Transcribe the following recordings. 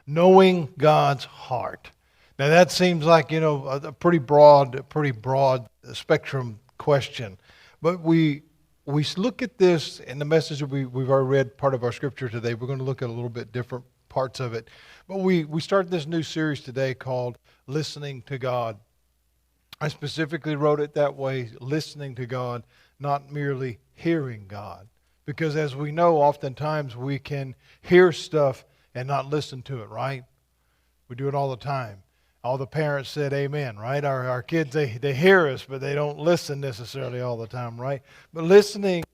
Knowing God's heart. Now that seems like, a pretty broad spectrum question. But we look at this in the message that we've already read part of our scripture today. We're going to look at a little bit different parts of it. But we start this new series today called Listening to God. I specifically wrote it that way, listening to God, not merely hearing God. Because as we know, oftentimes we can hear stuff and not listen to it, right? We do it all the time. All the parents said amen, right? Our kids, they hear us, but they don't listen necessarily all the time, right? But listening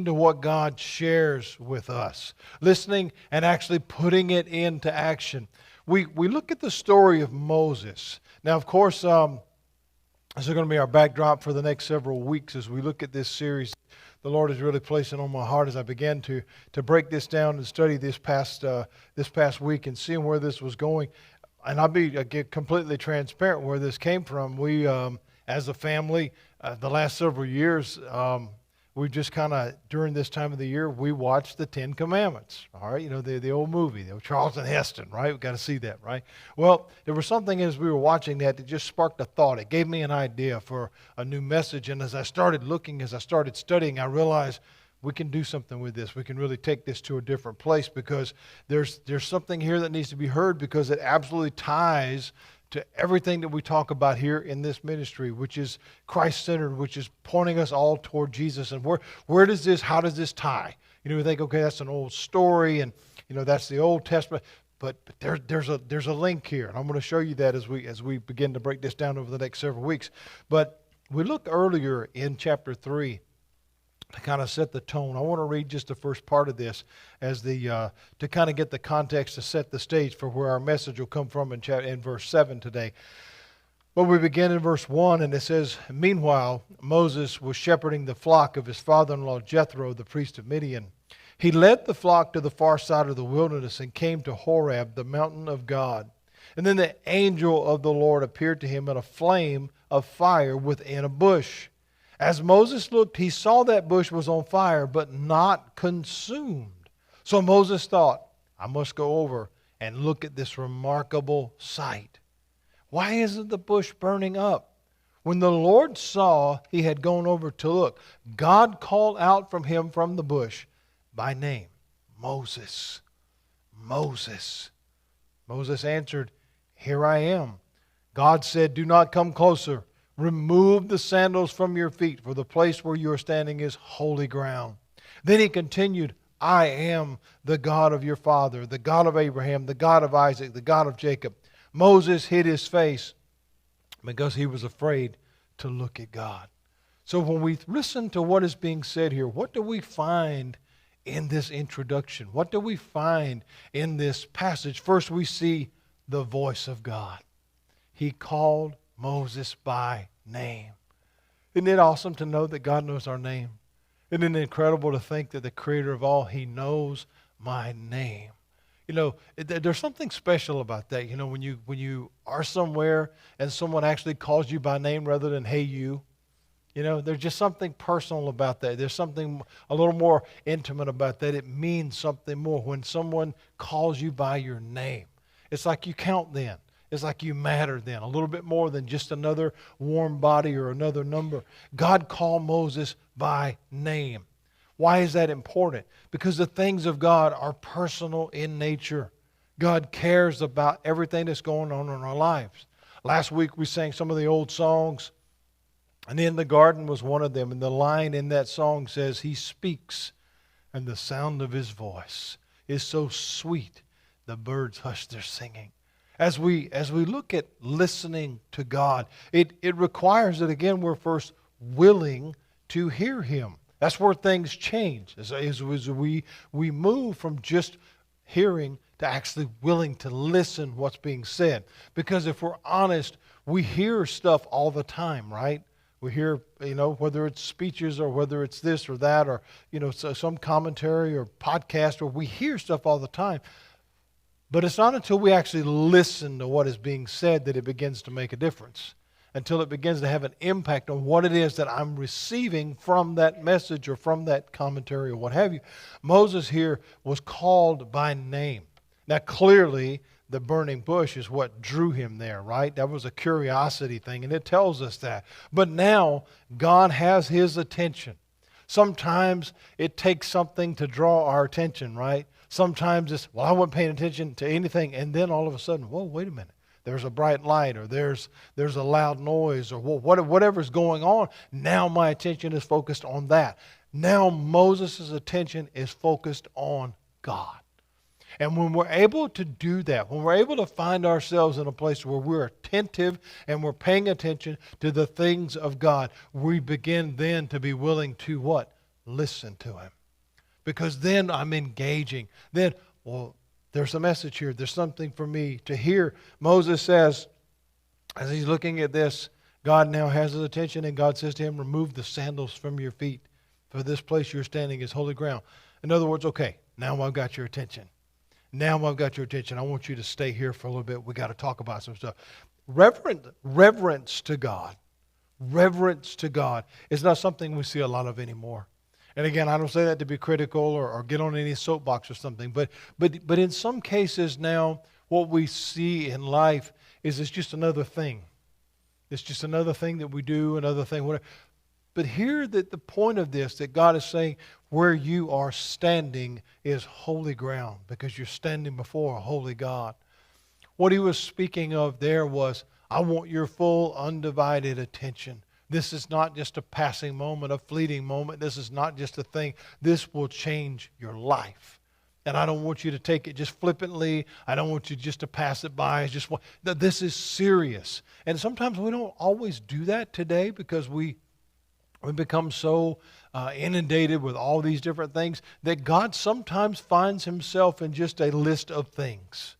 to what God shares with us, listening and actually putting it into action. We look at the story of Moses. Now, of course, this is going to be our backdrop for the next several weeks as we look at this series. The Lord is really placing on my heart as I began to break this down and study this past week and seeing where this was going. And I'll be completely transparent where this came from. We, as a family, the last several years, we've just kind of, during this time of the year, we watched the Ten Commandments. All right, the old movie, the Charlton Heston, right? We've got to see that, right? Well, there was something as we were watching that just sparked a thought. It gave me an idea for a new message. And as I started looking, as I started studying, I realized we can do something with this. We can really take this to a different place because there's something here that needs to be heard because it absolutely ties to everything that we talk about here in this ministry, which is Christ-centered, which is pointing us all toward Jesus. And how does this tie? We think, okay, that's an old story, and that's the Old Testament, but there's a link here, and I'm going to show you that as we begin to break this down over the next several weeks. But we look earlier in chapter 3 to kind of set the tone. I want to read just the first part of this as to kind of get the context to set the stage for where our message will come from in verse 7 today. But we begin in verse 1, and it says, "Meanwhile, Moses was shepherding the flock of his father-in-law Jethro, the priest of Midian. He led the flock to the far side of the wilderness and came to Horeb, the mountain of God. And then the angel of the Lord appeared to him in a flame of fire within a bush. As Moses looked, he saw that bush was on fire, but not consumed. So Moses thought, I must go over and look at this remarkable sight. Why isn't the bush burning up? When the Lord saw he had gone over to look, God called out from him from the bush by name, Moses, Moses. Moses answered, Here I am. God said, Do not come closer. Remove the sandals from your feet, for the place where you are standing is holy ground. Then he continued, I am the God of your father, the God of Abraham, the God of Isaac, the God of Jacob. Moses hid his face because he was afraid to look at God. So when we listen to what is being said here, what do we find in this introduction? What do we find in this passage? First, we see the voice of God. He called Moses by name. Isn't it awesome to know that God knows our name? Isn't it incredible to think that the Creator of all, He knows my name? There's something special about that. When you are somewhere and someone actually calls you by name rather than hey you, there's just something personal about that. There's something a little more intimate about that. It means something more when someone calls you by your name. It's like you count then. It's like you matter then, a little bit more than just another warm body or another number. God called Moses by name. Why is that important? Because the things of God are personal in nature. God cares about everything that's going on in our lives. Last week we sang some of the old songs, and In the Garden was one of them. And the line in that song says, He speaks, and the sound of His voice is so sweet, the birds hush their singing. As we look at listening to God, it requires that, again, we're first willing to hear Him. That's where things change, as we move from just hearing to actually willing to listen what's being said. Because if we're honest, we hear stuff all the time, right? We hear, whether it's speeches or whether it's this or that or, some commentary or podcast, or we hear stuff all the time. But it's not until we actually listen to what is being said that it begins to make a difference, until it begins to have an impact on what it is that I'm receiving from that message or from that commentary or what have you. Moses here was called by name. Now, clearly, the burning bush is what drew him there, right? That was a curiosity thing, and it tells us that. But now, God has his attention. Sometimes it takes something to draw our attention, right? Sometimes it's, well, I wasn't paying attention to anything, and then all of a sudden, whoa, wait a minute. There's a bright light, or there's a loud noise, or whatever's going on. Now my attention is focused on that. Now Moses' attention is focused on God. And when we're able to do that, when we're able to find ourselves in a place where we're attentive and we're paying attention to the things of God, we begin then to be willing to what? Listen to him. Because then I'm engaging. Then, well, there's a message here. There's something for me to hear. Moses says, as he's looking at this, God now has his attention, and God says to him, remove the sandals from your feet, for this place you're standing is holy ground. In other words, okay, now I've got your attention. Now I've got your attention. I want you to stay here for a little bit. We got to talk about some stuff. Reverence to God. Reverence to God is not something we see a lot of anymore. And again, I don't say that to be critical or get on any soapbox or something, but in some cases now, what we see in life is it's just another thing. It's just another thing that we do, another thing, whatever. But here, the point of this, that God is saying, where you are standing is holy ground, because you're standing before a holy God. What he was speaking of there was, I want your full, undivided attention. This is not just a passing moment, a fleeting moment. This is not just a thing. This will change your life. And I don't want you to take it just flippantly. I don't want you just to pass it by. It's just, this is serious. And sometimes we don't always do that today, because we become so inundated with all these different things that God sometimes finds himself in just a list of things.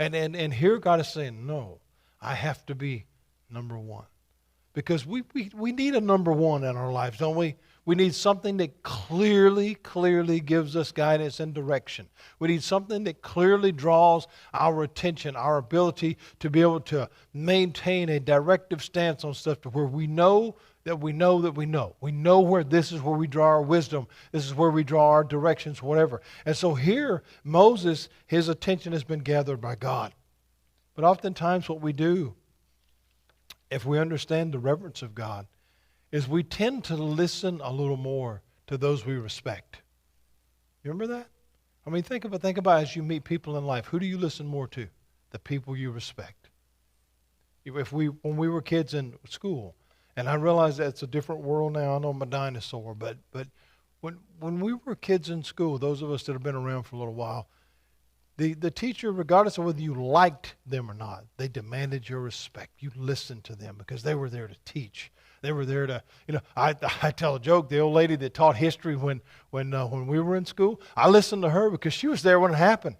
And here God is saying, no, I have to be number one. Because we need a number one in our lives, don't we? We need something that clearly gives us guidance and direction. We need something that clearly draws our attention, our ability to be able to maintain a directive stance on stuff to where we know that we know that we know. We know where this is where we draw our wisdom. This is where we draw our directions, whatever. And so here, Moses, his attention has been gathered by God. But oftentimes what we do, if we understand the reverence of God, is we tend to listen a little more to those we respect. You remember that? I mean, think about as you meet people in life, who do you listen more to? The people you respect. When we were kids in school, and I realize that it's a different world now. I know I'm a dinosaur, but when we were kids in school, those of us that have been around for a little while, the teacher, regardless of whether you liked them or not, they demanded your respect. You listened to them because they were there to teach. They were there to, I tell a joke. The old lady that taught history when we were in school, I listened to her because she was there when it happened.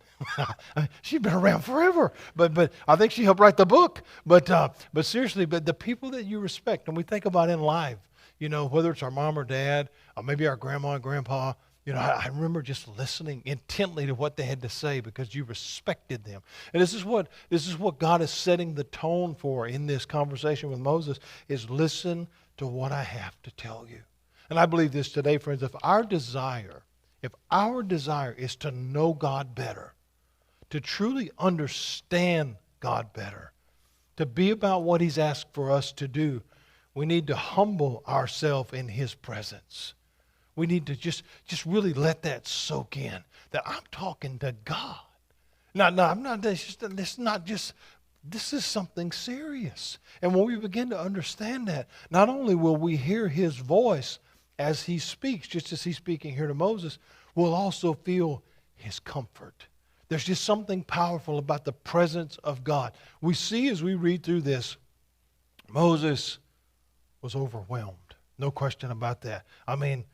She'd been around forever, but I think she helped write the book. But seriously, but the people that you respect, and we think about in life, whether it's our mom or dad, or maybe our grandma and grandpa. I remember just listening intently to what they had to say because you respected them. And this is what God is setting the tone for in this conversation with Moses, is listen to what I have to tell you. And I believe this today, friends, if our desire is to know God better, to truly understand God better, to be about what he's asked for us to do, we need to humble ourselves in his presence. We need to just really let that soak in, that I'm talking to God. No, I'm not. This is something serious. And when we begin to understand that, not only will we hear his voice as he speaks, just as he's speaking here to Moses, we'll also feel his comfort. There's just something powerful about the presence of God. We see as we read through this, Moses was overwhelmed. No question about that. I mean,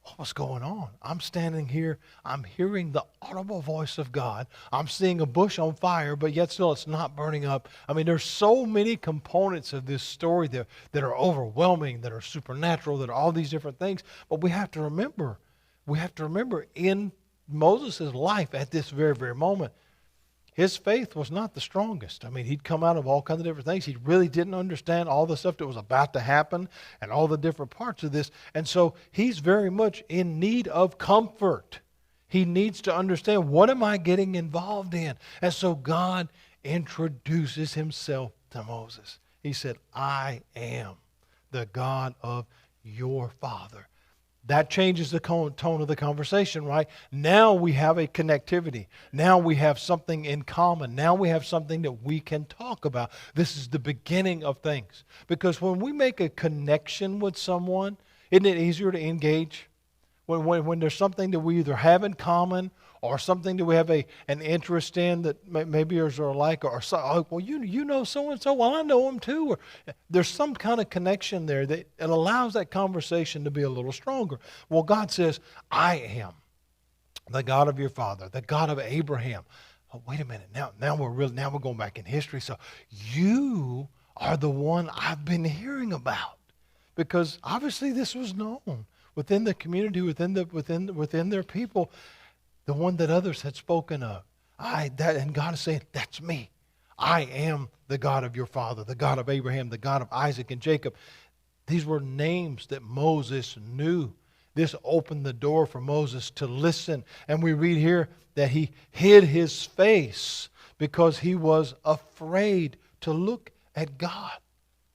what was going on? I'm standing here. I'm hearing the audible voice of God. I'm seeing a bush on fire, but yet still it's not burning up. I mean, there's so many components of this story that are overwhelming, that are supernatural, that are all these different things. But we have to remember in Moses' life at this very, very moment, his faith was not the strongest. I mean, he'd come out of all kinds of different things. He really didn't understand all the stuff that was about to happen and all the different parts of this. And so he's very much in need of comfort. He needs to understand, what am I getting involved in? And so God introduces himself to Moses. He said, I am the God of your father. That changes the tone of the conversation, right? Now we have a connectivity. Now we have something in common. Now we have something that we can talk about. This is the beginning of things. Because when we make a connection with someone, isn't it easier to engage? When there's something that we either have in common or something that we have an interest in that maybe yours are alike, or well, you know so-and-so, well, I know them too. Or there's some kind of connection there that it allows that conversation to be a little stronger. Well, God says, I am the God of your father, the God of Abraham. Oh, wait a minute. Now we're going back in history. So you are the one I've been hearing about, because obviously this was known within the community, within their people, the one that others had spoken of. And God is saying, that's me. I am the God of your father, the God of Abraham, the God of Isaac and Jacob. These were names that Moses knew. This opened the door for Moses to listen. And we read here that he hid his face because he was afraid to look at God.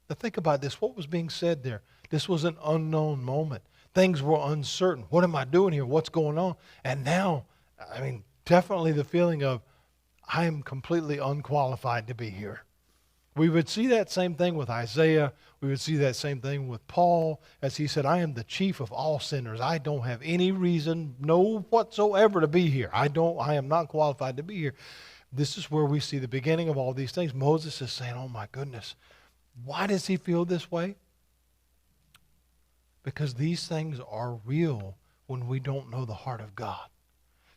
Now think about this. What was being said there? This was an unknown moment. Things were uncertain. What am I doing here? What's going on? And now, definitely the feeling of, I am completely unqualified to be here. We would see that same thing with Isaiah. We would see that same thing with Paul, as he said, I am the chief of all sinners. I don't have any reason, no whatsoever, to be here. I am not qualified to be here. This is where we see the beginning of all these things. Moses is saying, oh my goodness, why does he feel this way? Because these things are real when we don't know the heart of God.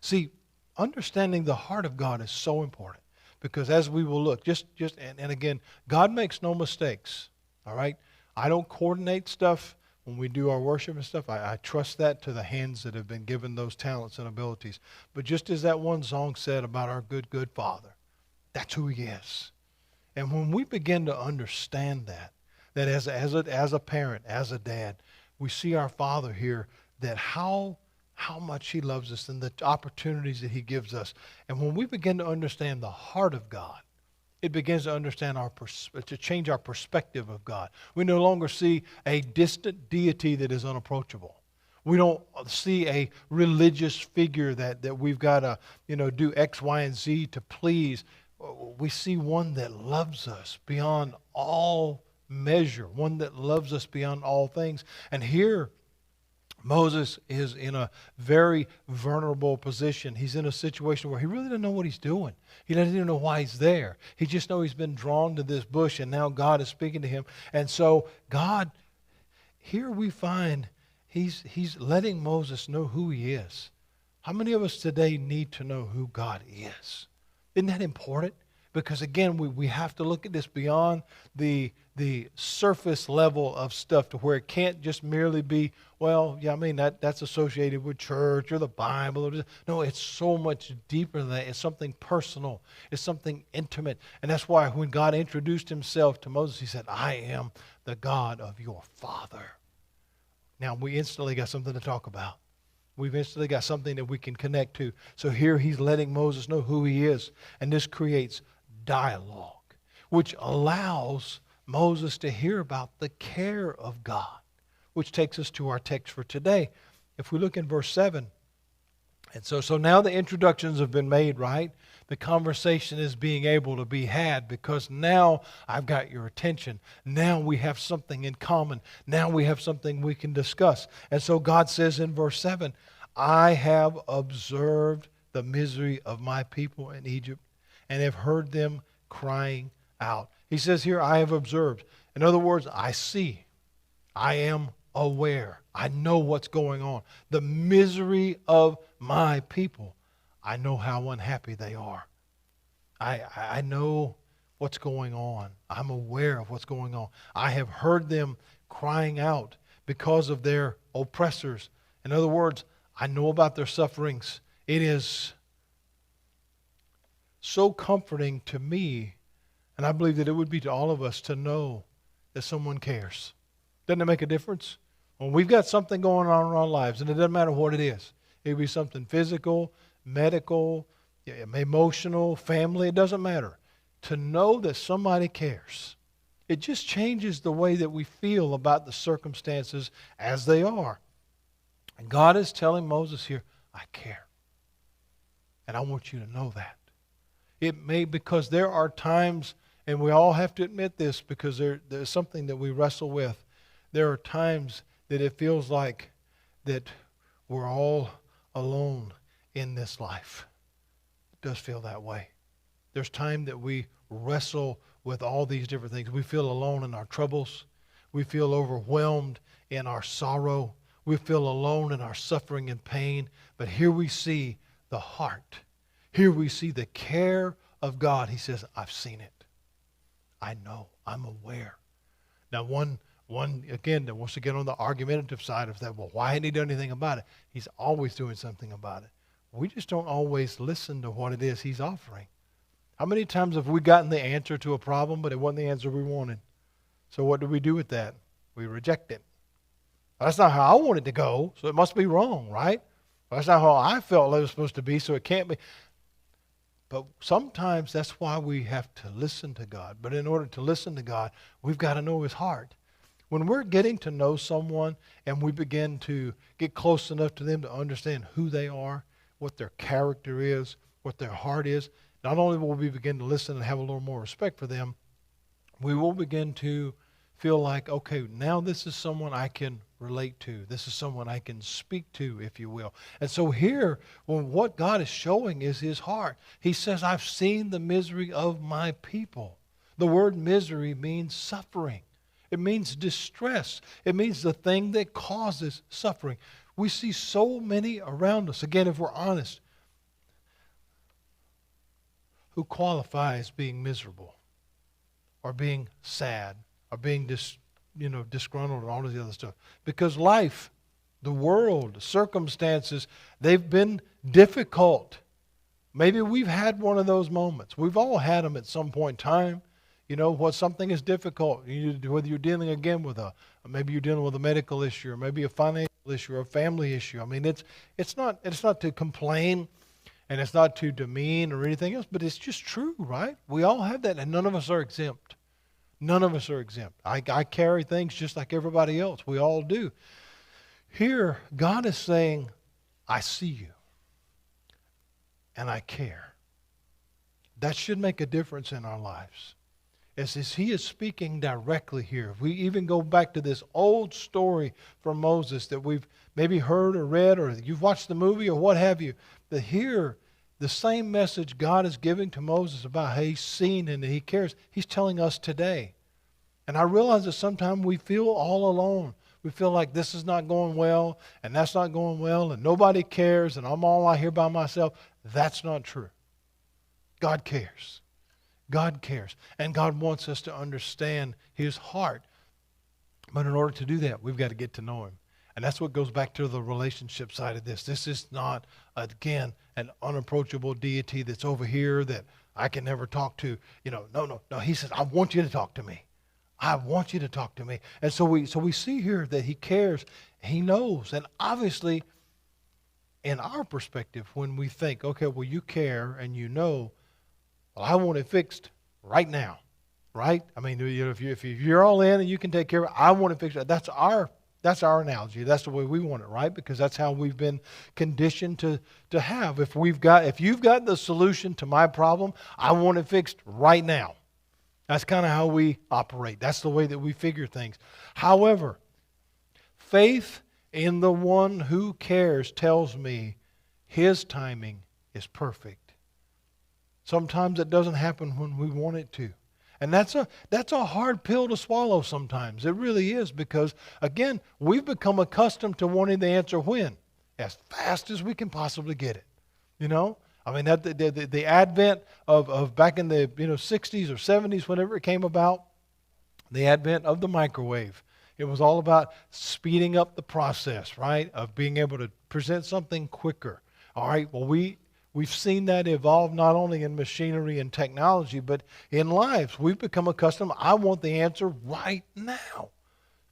See, understanding the heart of God is so important, because as we will look, and again, God makes no mistakes, all right? I don't coordinate stuff when we do our worship and stuff. I trust that to the hands that have been given those talents and abilities. But just as that one song said about our good, good Father, that's who He is. And when we begin to understand that as a parent, as a dad, we see our Father here, that how much He loves us and the opportunities that He gives us. And when we begin to understand the heart of God, it begins to understand to change our perspective of God. We no longer see a distant deity that is unapproachable. We don't see a religious figure that we've got to, do X, Y, and Z to please. We see one that loves us beyond all measure, one that loves us beyond all things. And here, Moses is in a very vulnerable position. He's in a situation where he really doesn't know what he's doing. He doesn't even know why he's there. He just knows he's been drawn to this bush, and now God is speaking to him. And so God, here we find he's letting Moses know who he is. How many of us today need to know who God is? Isn't that important? Because again, we have to look at this beyond the surface level of stuff, to where it can't just merely be, that's associated with church or the Bible. No, it's so much deeper than that. It's something personal. It's something intimate. And that's why when God introduced Himself to Moses, He said, I am the God of your father. Now, we instantly got something to talk about. We've instantly got something that we can connect to. So here He's letting Moses know who he is. And this creates dialogue, which allows Moses to hear about the care of God, which takes us to our text for today. If we look in verse 7, and so now the introductions have been made, right? The conversation is being able to be had, because now I've got your attention. Now we have something in common. Now we have something we can discuss. And so God says in verse 7, I have observed the misery of my people in Egypt, and have heard them crying out. He says here, I have observed. In other words, I see. I am aware. I know what's going on. The misery of my people. I know how unhappy they are. I know what's going on. I'm aware of what's going on. I have heard them crying out because of their oppressors. In other words, I know about their sufferings. It is so comforting to me, and I believe that it would be to all of us, to know that someone cares. Doesn't it make a difference? When we've got something going on in our lives, and it doesn't matter what it is. It could be something physical, medical, emotional, family. It doesn't matter. To know that somebody cares, it just changes the way that we feel about the circumstances as they are. And God is telling Moses here, I care. And I want you to know that. It may, because there are times, and we all have to admit this because there's something that we wrestle with. There are times that it feels like that we're all alone in this life. It does feel that way. There's time that we wrestle with all these different things. We feel alone in our troubles. We feel overwhelmed in our sorrow. We feel alone in our suffering and pain. But here we see the heart. Here we see the care of God. He says, I've seen it. I know. I'm aware. Now, one again, that wants to get on the argumentative side of that, well, why hadn't he done anything about it? He's always doing something about it. We just don't always listen to what it is he's offering. How many times have we gotten the answer to a problem, but it wasn't the answer we wanted? So what do we do with that? We reject it. That's not how I want it to go, so it must be wrong, right? That's not how I felt it was supposed to be, so it can't be. But sometimes that's why we have to listen to God. But in order to listen to God, we've got to know his heart. When we're getting to know someone and we begin to get close enough to them to understand who they are, what their character is, what their heart is, not only will we begin to listen and have a little more respect for them, we will begin to feel like, okay, now this is someone I can relate to. This is someone I can speak to, if you will. And so here, what God is showing is his heart. He says, I've seen the misery of my people. The word misery means suffering. It means distress. It means the thing that causes suffering. We see so many around us. Again, if we're honest, who qualifies being miserable or being sad or being disgruntled and all of the other stuff? Because life, the world, circumstances, they've been difficult. Maybe we've had one of those moments. We've all had them at some point in time. What something is difficult, whether you're dealing again with maybe you're dealing with a medical issue, or maybe a financial issue, or a family issue. I mean, it's not to complain, and it's not to demean or anything else, but it's just true, right? We all have that, and none of us are exempt. None of us are exempt. I carry things just like everybody else. We all do. Here, God is saying, I see you, and I care. That should make a difference in our lives. As he is speaking directly here. If we even go back to this old story from Moses that we've maybe heard or read, or you've watched the movie or what have you, that here, the same message God is giving to Moses about how he's seen and that he cares, he's telling us today. And I realize that sometimes we feel all alone. We feel like this is not going well, and that's not going well, and nobody cares, and I'm all out here by myself. That's not true. God cares. God cares. And God wants us to understand his heart. But in order to do that, we've got to get to know him. And that's what goes back to the relationship side of this. This is not, again, an unapproachable deity that's over here that I can never talk to. No. He says, I want you to talk to me. I want you to talk to me. And so we see here that he cares. He knows. And obviously, in our perspective, when we think, okay, well, you care and you know, well, I want it fixed right now, right? I mean, if you're all in and you can take care of it, I want it fixed. That's our analogy. That's the way we want it, right? Because that's how we've been conditioned to have. If you've got the solution to my problem, I want it fixed right now. That's kind of how we operate. That's the way that we figure things. However, faith in the one who cares tells me his timing is perfect. Sometimes it doesn't happen when we want it to. And that's a hard pill to swallow sometimes. It really is, because, again, we've become accustomed to wanting the answer when? As fast as we can possibly get it. I mean, the advent of back in the 60s or 70s, whenever it came about, the advent of the microwave. It was all about speeding up the process, right, of being able to present something quicker. All right, well, we've seen that evolve not only in machinery and technology, but in lives. We've become accustomed, I want the answer right now.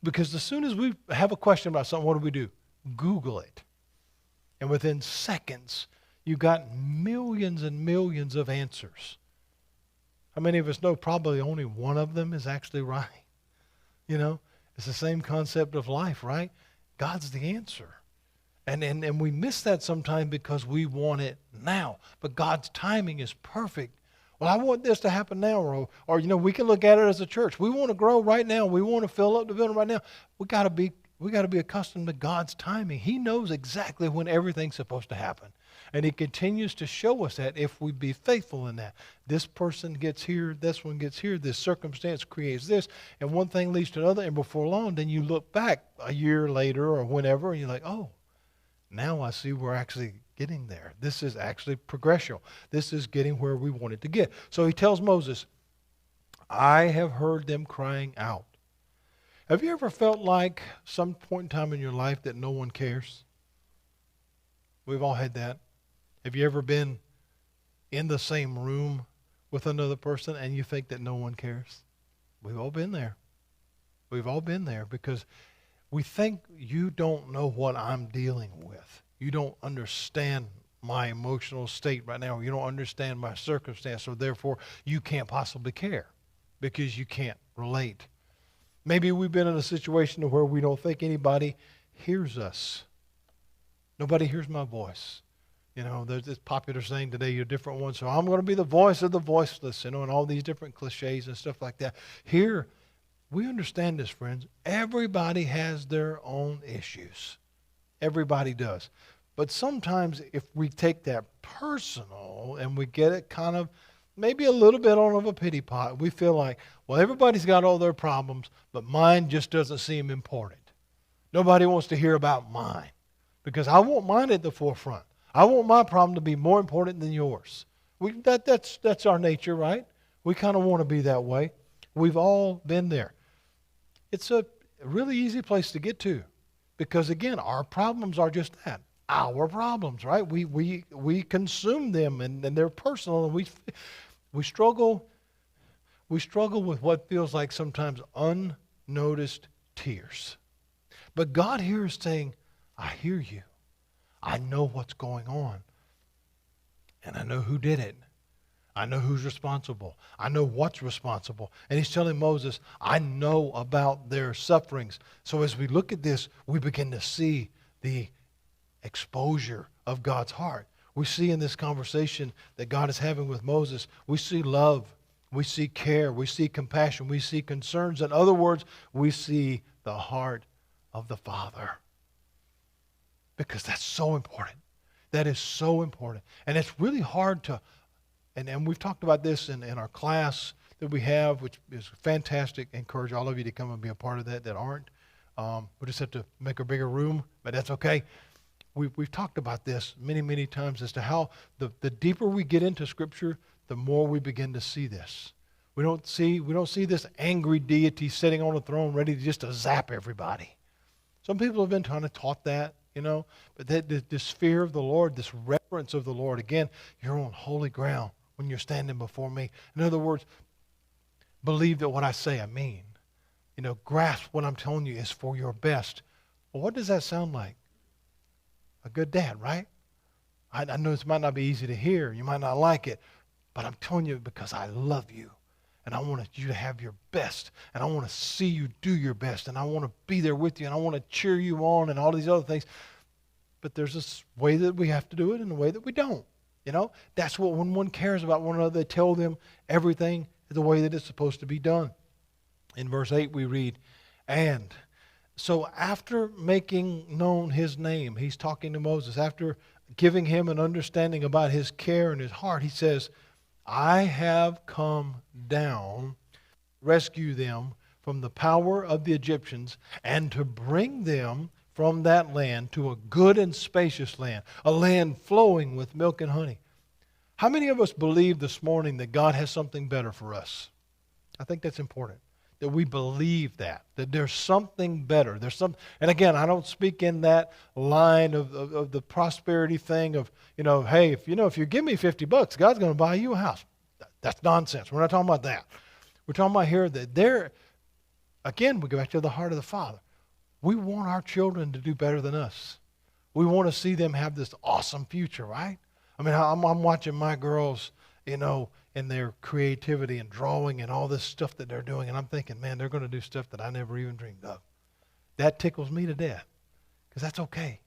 Because as soon as we have a question about something, what do? Google it. And within seconds, you got millions and millions of answers. How many of us know probably only one of them is actually right? You know, it's the same concept of life, right? God's the answer. And we miss that sometimes because we want it now. But God's timing is perfect. Well, I want this to happen now. Or we can look at it as a church. We want to grow right now. We want to fill up the building right now. We got to be accustomed to God's timing. He knows exactly when everything's supposed to happen. And He continues to show us that if we be faithful in that. This person gets here, this one gets here, this circumstance creates this, and one thing leads to another, and before long, then you look back a year later or whenever, and you're like, oh, now I see we're actually getting there. This is actually progression. This is getting where we wanted to get. So He tells Moses, I have heard them crying out. Have you ever felt like some point in time in your life that no one cares? We've all had that. Have you ever been in the same room with another person and you think that no one cares? We've all been there. We've all been there because we think you don't know what I'm dealing with. You don't understand my emotional state right now. You don't understand my circumstance, so therefore you can't possibly care because you can't relate. Maybe we've been in a situation where we don't think anybody hears us. Nobody hears my voice. There's this popular saying today, you're a different one, so I'm going to be the voice of the voiceless, and all these different cliches and stuff like that. Here, we understand this, friends. Everybody has their own issues. Everybody does. But sometimes if we take that personal and we get it kind of maybe a little bit on of a pity pot, we feel like, well, everybody's got all their problems, but mine just doesn't seem important. Nobody wants to hear about mine because I want mine at the forefront. I want my problem to be more important than yours. That's our nature, right? We kind of want to be that way. We've all been there. It's a really easy place to get to because, again, our problems are just that, our problems, right? We consume them and they're personal, and we struggle with what feels like sometimes unnoticed tears. But God here is saying, I hear you. I know what's going on. And I know who did it. I know who's responsible. I know what's responsible. And He's telling Moses, I know about their sufferings. So as we look at this, we begin to see the exposure of God's heart. We see in this conversation that God is having with Moses, we see love, we see care, we see compassion, we see concerns. In other words, we see the heart of the Father. Because that's so important. That is so important. And it's really hard to, and we've talked about this in our class that we have, which is fantastic. I encourage all of you to come and be a part of that aren't. We just have to make a bigger room, but that's okay. We've talked about this many, many times as to how the deeper we get into Scripture, the more we begin to see this. We don't see this angry deity sitting on a throne ready to zap everybody. Some people have been kind of taught that. But this fear of the Lord, this reverence of the Lord, again, you're on holy ground when you're standing before me. In other words, believe that what I say I mean. Grasp what I'm telling you is for your best. Well, what does that sound like? A good dad, right? I know this might not be easy to hear. You might not like it, but I'm telling you because I love you. And I want you to have your best. And I want to see you do your best. And I want to be there with you. And I want to cheer you on and all these other things. But there's this way that we have to do it and a way that we don't. That's what when one cares about one another, they tell them everything the way that it's supposed to be done. In verse 8 we read, and so after making known His name, He's talking to Moses. After giving him an understanding about His care and His heart, He says, I have come down to rescue them from the power of the Egyptians and to bring them from that land to a good and spacious land, a land flowing with milk and honey. How many of us believe this morning that God has something better for us? I think that's important, that we believe that there's something better. And again, I don't speak in that line of the prosperity thing of, hey, if you give me $50, God's going to buy you a house. That's nonsense. We're not talking about that. We're talking about here that again, we go back to the heart of the Father. We want our children to do better than us. We want to see them have this awesome future, right? I mean, I'm watching my girls, in their creativity and drawing and all this stuff that they're doing, and I'm thinking, man, they're going to do stuff that I never even dreamed of. That tickles me to death because that's okay.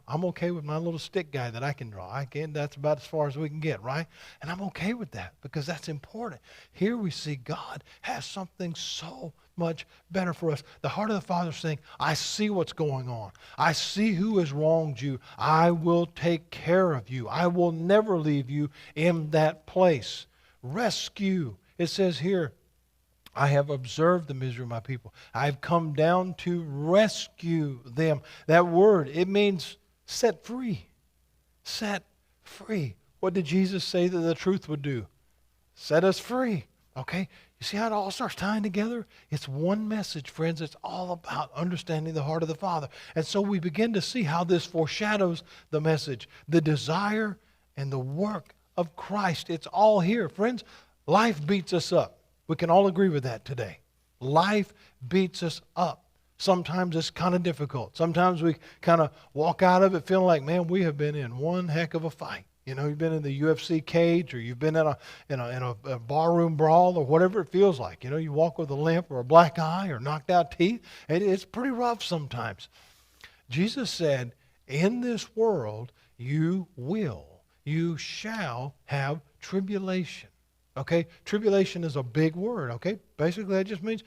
I'm okay with my little stick guy that I can draw. That's about as far as we can get, right? And I'm okay with that because that's important. Here we see God has something so much better for us. The heart of the Father is saying, I see what's going on. I see who has wronged you. I will take care of you. I will never leave you in that place. Rescue. It says here, I have observed the misery of my people. I have come down to rescue them. That word, it means set free. Set free. What did Jesus say that the truth would do? Set us free. Okay? You see how it all starts tying together? It's one message, friends. It's all about understanding the heart of the Father. And so we begin to see how this foreshadows the message. The desire and the work of Christ. It's all here. Friends, life beats us up. We can all agree with that today. Life beats us up. Sometimes it's kind of difficult. Sometimes we kind of walk out of it feeling like, man, we have been in one heck of a fight. You've been in the UFC cage, or you've been in a barroom brawl, or whatever it feels like. You walk with a limp or a black eye or knocked out teeth. It's pretty rough sometimes. Jesus said, in this world you shall have tribulation. Okay, tribulation is a big word, okay? Basically, that just means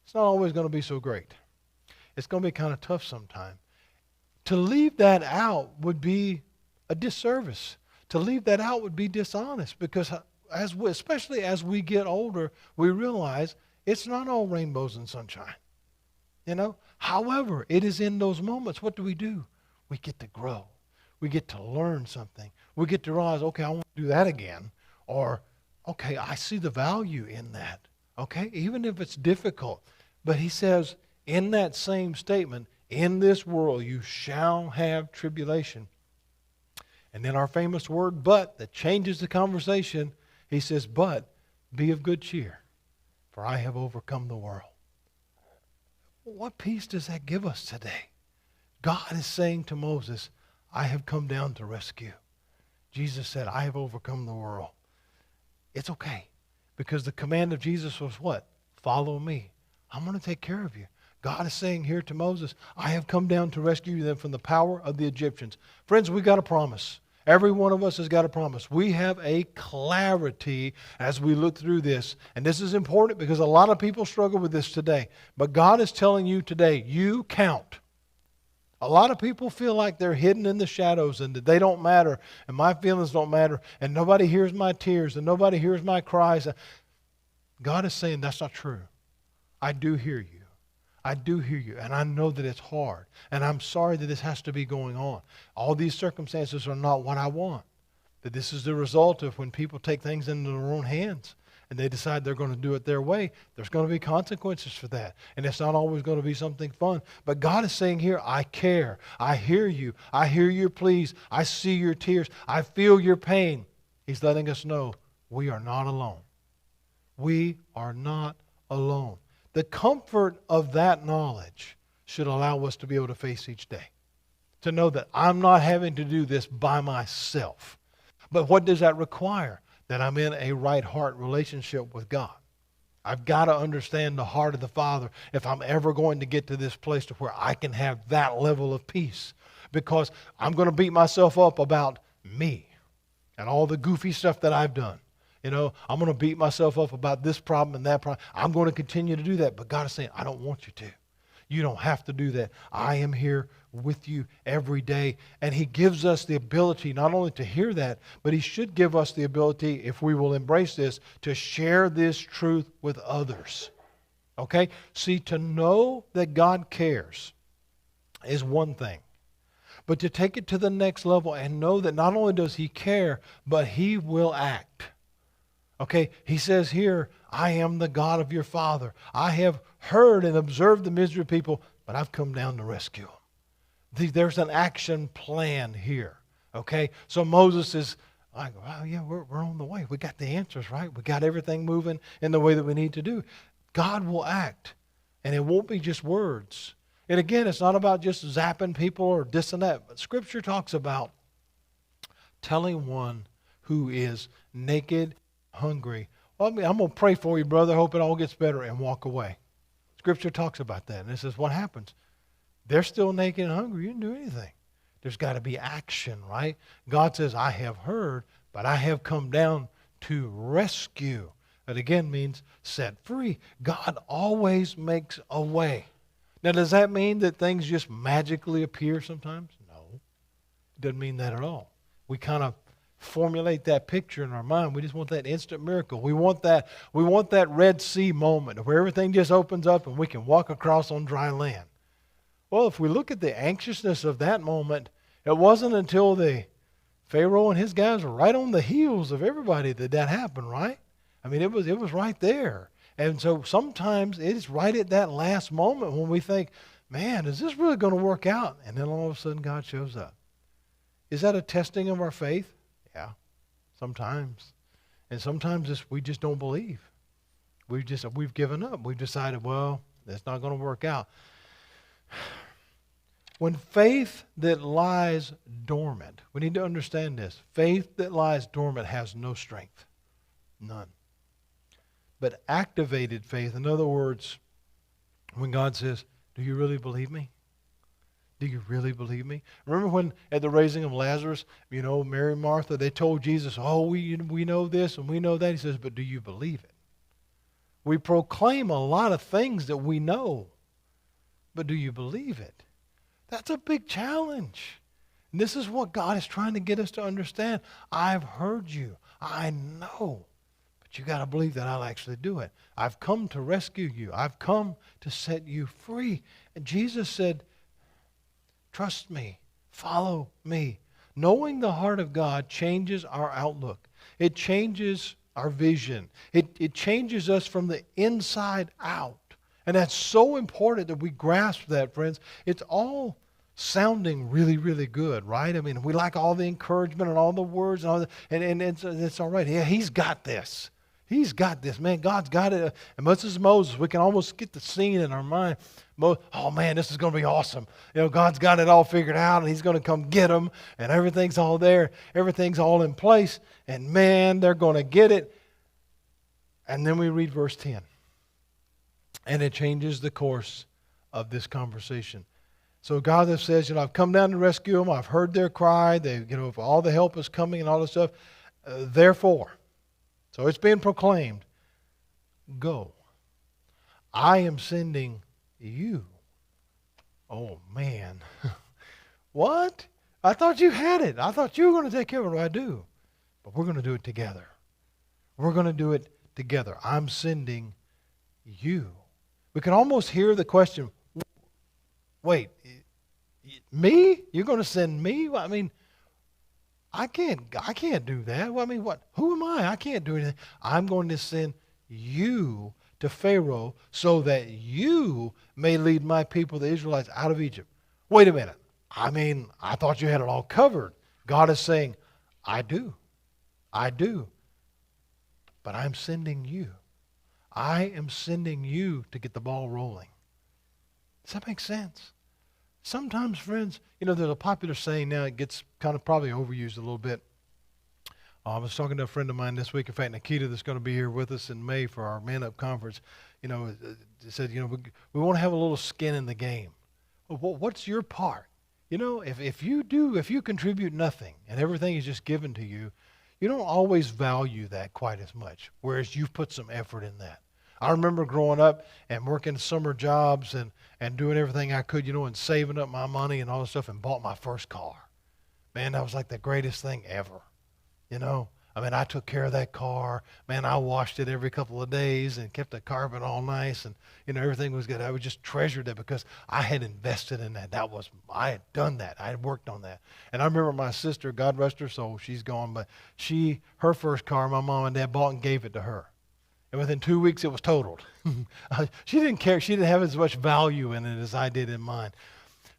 it's not always going to be so great. It's going to be kind of tough sometime. To leave that out would be a disservice. To leave that out would be dishonest because especially as we get older, we realize it's not all rainbows and sunshine. However, it is in those moments, what do? We get to grow. We get to learn something. We get to realize, okay, I want to do that again. Or, okay, I see the value in that, okay, even if it's difficult. But he says in that same statement, in this world you shall have tribulation. And then our famous word, but, that changes the conversation, he says, but be of good cheer, for I have overcome the world. What peace does that give us today? God is saying to Moses, I have come down to rescue. Jesus said, I have overcome the world. It's okay. Because the command of Jesus was what? Follow me. I'm going to take care of you. God is saying here to Moses, I have come down to rescue them from the power of the Egyptians. Friends, we got a promise. Every one of us has got a promise. We have a clarity as we look through this. And this is important because a lot of people struggle with this today. But God is telling you today, you count. A lot of people feel like they're hidden in the shadows and that they don't matter and my feelings don't matter and nobody hears my tears and nobody hears my cries. God is saying that's not true. I do hear you. I do hear you, and I know that it's hard, and I'm sorry that this has to be going on. All these circumstances are not what I want, but this is the result of when people take things into their own hands and they decide they're going to do it their way. There's going to be consequences for that, and it's not always going to be something fun. But God is saying here, I care. I hear you. I hear your pleas. I see your tears. I feel your pain. He's letting us know we are not alone. We are not alone. The comfort of that knowledge should allow us to be able to face each day. To know that I'm not having to do this by myself. But what does that require? That I'm in a right heart relationship with God. I've got to understand the heart of the Father if I'm ever going to get to this place to where I can have that level of peace. Because I'm going to beat myself up about me and all the goofy stuff that I've done. I'm going to beat myself up about this problem and that problem. I'm going to continue to do that. But God is saying, I don't want you to. You don't have to do that. I am here with you every day. And He gives us the ability not only to hear that, but He should give us the ability, if we will embrace this, to share this truth with others. Okay? See, to know that God cares is one thing. But to take it to the next level and know that not only does He care, but He will act. Okay, He says here, I am the God of your father. I have heard and observed the misery of people, but I've come down to rescue them. There's an action plan here. Okay, so Moses is like, well, yeah, we're on the way. We got the answers, right? We got everything moving in the way that we need to do. God will act, and it won't be just words. And again, it's not about just zapping people or this and that, but Scripture talks about telling one who is naked, hungry, well, I'm going to pray for you, brother, hope it all gets better, and walk away. Scripture talks about that, and this is what happens. They're still naked and hungry. You didn't do anything. There's got to be action, right? God says, I have heard, but I have come down to rescue. That again means set free. God always makes a way. Now, does that mean that things just magically appear sometimes? No. It doesn't mean that at all. We kind of formulate that picture in our mind. We just want that instant miracle. We want that Red Sea moment where everything just opens up and we can walk across on dry land. Well, if we look at the anxiousness of that moment, it wasn't until the Pharaoh and his guys were right on the heels of everybody that happened, right? I mean, it was right there. And so sometimes it's right at that last moment when we think, man, is this really going to work out? And then all of a sudden God shows up. Is that a testing of our faith? Yeah, sometimes. And sometimes we just don't believe. We've given up. We've decided, well, that's not going to work out. When faith that lies dormant, we need to understand this. Faith that lies dormant has no strength. None. But activated faith, in other words, when God says, do you really believe me? Do you really believe me? Remember when at the raising of Lazarus, Mary and Martha, they told Jesus, oh, we know this and we know that. He says, but do you believe it? We proclaim a lot of things that we know, but do you believe it? That's a big challenge. And this is what God is trying to get us to understand. I've heard you. I know. But you got to believe that I'll actually do it. I've come to rescue you. I've come to set you free. And Jesus said, trust me. Follow me. Knowing the heart of God changes our outlook. It changes our vision. It changes us from the inside out. And that's so important that we grasp that, friends. It's all sounding really, really good, right? I mean, we like all the encouragement and all the words and all that, and it's all right. Yeah, He's got this. He's got this, man. God's got it. And much as Moses, we can almost get the scene in our mind. Oh, man, this is going to be awesome. God's got it all figured out, and He's going to come get them, and everything's all there. Everything's all in place, and, man, they're going to get it. And then we read verse 10, and it changes the course of this conversation. So God says, I've come down to rescue them. I've heard their cry. If all the help is coming and all this stuff. Therefore, so it's being proclaimed, go. I am sending you. Oh, man. What? I thought you had it. I thought you were going to take care of it. I do. But we're going to do it together. We're going to do it together. I'm sending you. We can almost hear the question, wait, me? You're going to send me? I mean, I can't do that. Well, I mean, what? Who am I? I can't do anything. I'm going to send you to Pharaoh so that you may lead my people, the Israelites, out of Egypt. Wait a minute. I mean, I thought you had it all covered. God is saying, I do. I do. But I'm sending you. I am sending you to get the ball rolling. Does that make sense? Sometimes, friends, there's a popular saying now, it gets kind of probably overused a little bit. I was talking to a friend of mine this week, in fact, Nikita, that's going to be here with us in May for our Man Up Conference. Said, we want to have a little skin in the game. Well, what's your part? If you contribute nothing and everything is just given to you, you don't always value that quite as much, whereas you've put some effort in that. I remember growing up and working summer jobs and doing everything I could, and saving up my money and all this stuff and bought my first car. Man, that was like the greatest thing ever. I mean, I took care of that car. Man, I washed it every couple of days and kept the carpet all nice and, everything was good. I would just treasure that because I had invested in that. I had done that. I had worked on that. And I remember my sister, God rest her soul, she's gone, but her first car, my mom and dad bought and gave it to her. And within 2 weeks, it was totaled. She didn't care. She didn't have as much value in it as I did in mine.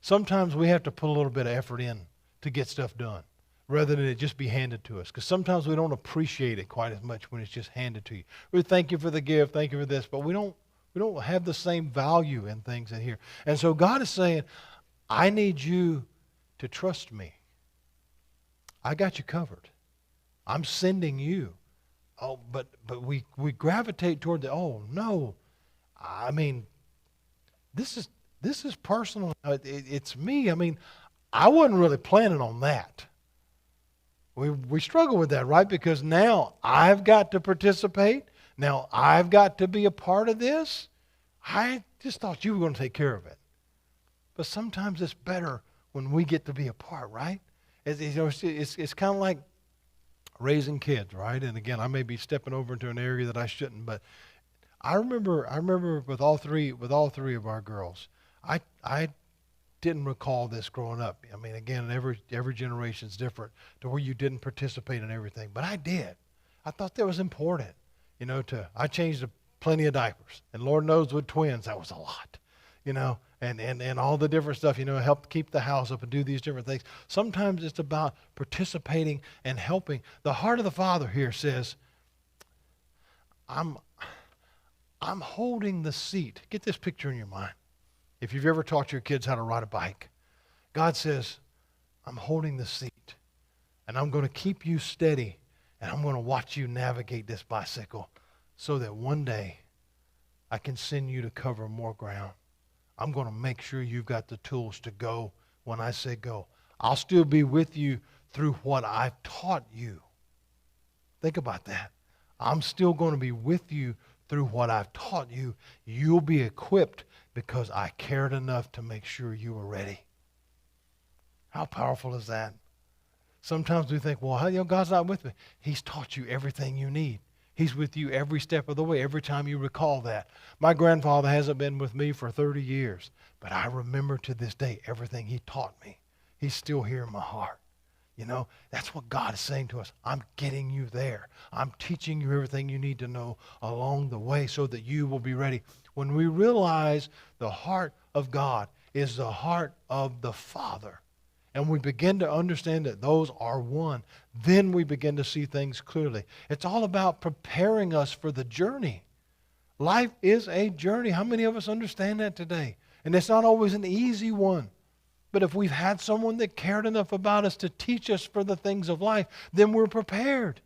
Sometimes we have to put a little bit of effort in to get stuff done rather than it just be handed to us. Because sometimes we don't appreciate it quite as much when it's just handed to you. We thank you for the gift, thank you for this, but we don't We don't have the same value in things in here. And so God is saying, I need you to trust me. I got you covered. I'm sending you. Oh, but we gravitate toward the, oh, no. I mean, this is personal. It's me. I mean, I wasn't really planning on that. We struggle with that, right? Because now I've got to participate. Now I've got to be a part of this. I just thought you were going to take care of it. But sometimes it's better when we get to be a part, right? It's kind of like raising kids, right? And again, I may be stepping over into an area that I shouldn't, but I remember with all three of our girls, I didn't recall this growing up. I mean, again, every generation's different to where you didn't participate in everything, but I did. I thought that was important, I changed plenty of diapers, and Lord knows with twins, that was a lot, and all the different stuff, help keep the house up and do these different things. Sometimes it's about participating and helping. The heart of the Father here says, I'm holding the seat. Get this picture in your mind. If you've ever taught your kids how to ride a bike, God says, I'm holding the seat, and I'm going to keep you steady, and I'm going to watch you navigate this bicycle so that one day I can send you to cover more ground. I'm going to make sure you've got the tools to go when I say go. I'll still be with you through what I've taught you. Think about that. I'm still going to be with you through what I've taught you. You'll be equipped because I cared enough to make sure you were ready. How powerful is that? Sometimes we think, well, God's not with me. He's taught you everything you need. He's with you every step of the way, every time you recall that. My grandfather hasn't been with me for 30 years, but I remember to this day everything he taught me. He's still here in my heart. That's what God is saying to us. I'm getting you there. I'm teaching you everything you need to know along the way so that you will be ready. When we realize the heart of God is the heart of the Father, and we begin to understand that those are one, then we begin to see things clearly. It's all about preparing us for the journey. Life is a journey. How many of us understand that today? And it's not always an easy one. But if we've had someone that cared enough about us to teach us for the things of life, then we're prepared.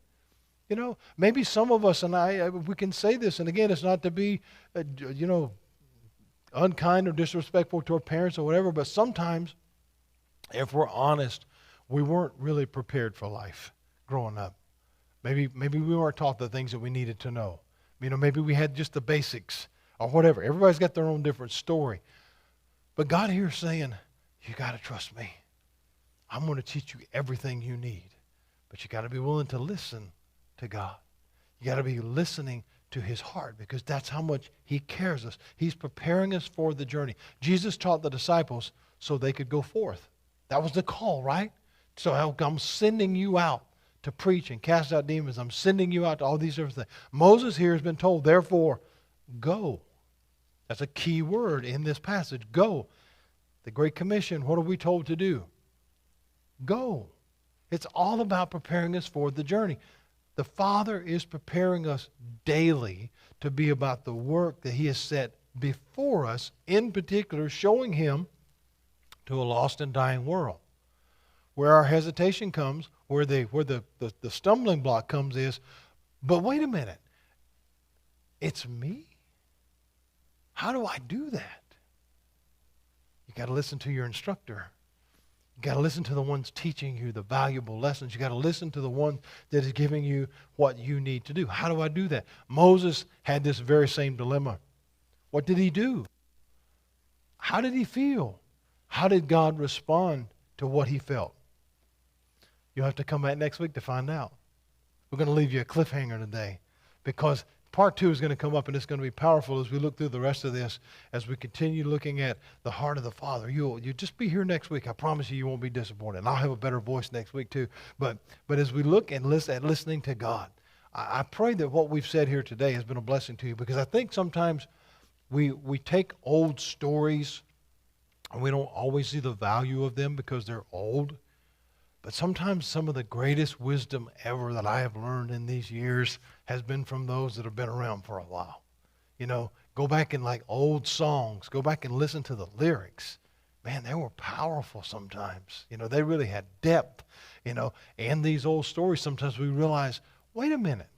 Maybe some of us, and we can say this, and again, it's not to be, unkind or disrespectful to our parents or whatever, but sometimes, if we're honest, we weren't really prepared for life growing up. Maybe we weren't taught the things that we needed to know. Maybe we had just the basics or whatever. Everybody's got their own different story. But God here is saying, you got to trust me. I'm going to teach you everything you need. But you got to be willing to listen to God. You got to be listening to his heart because that's how much he cares us. He's preparing us for the journey. Jesus taught the disciples so they could go forth. That was the call, right? So I'm sending you out to preach and cast out demons. I'm sending you out to all these different things. Moses here has been told, therefore, go. That's a key word in this passage. Go. The Great Commission, what are we told to do? Go. It's all about preparing us for the journey. The Father is preparing us daily to be about the work that he has set before us, in particular showing him to a lost and dying world. Where our hesitation comes, where the stumbling block comes is, but wait a minute, it's me? How do I do that? You got to listen to your instructor. You got to listen to the ones teaching you the valuable lessons. You got to listen to the one that is giving you what you need to do. How do I do that? Moses had this very same dilemma. What did he do? How did he feel? How did God respond to what he felt? You'll have to come back next week to find out. We're going to leave you a cliffhanger today because part 2 is going to come up, and it's going to be powerful as we look through the rest of this, as we continue looking at the heart of the Father. You'll just be here next week. I promise you won't be disappointed. And I'll have a better voice next week too. But as we look and listen at listening to God, I pray that what we've said here today has been a blessing to you, because I think sometimes we take old stories and we don't always see the value of them because they're old. But sometimes some of the greatest wisdom ever that I have learned in these years has been from those that have been around for a while. Go back in like old songs. Go back and listen to the lyrics. Man, they were powerful sometimes. They really had depth, and these old stories, sometimes we realize, wait a minute,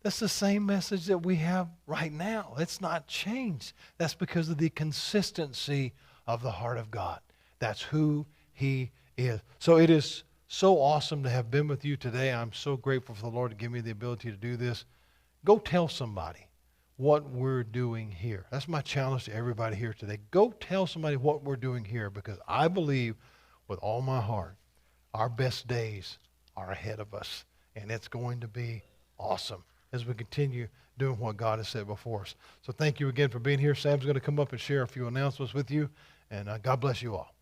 that's the same message that we have right now. It's not changed. That's because of the consistency of the heart of God. That's who he is. So it is so awesome to have been with you today. I'm so grateful for the Lord to give me the ability to do this. Go tell somebody what we're doing here. That's my challenge to everybody here today. Go tell somebody what we're doing here, because I believe with all my heart our best days are ahead of us, and it's going to be awesome as we continue doing what God has said before us. So thank you again for being here. Sam's going to come up and share a few announcements with you, and God bless you all.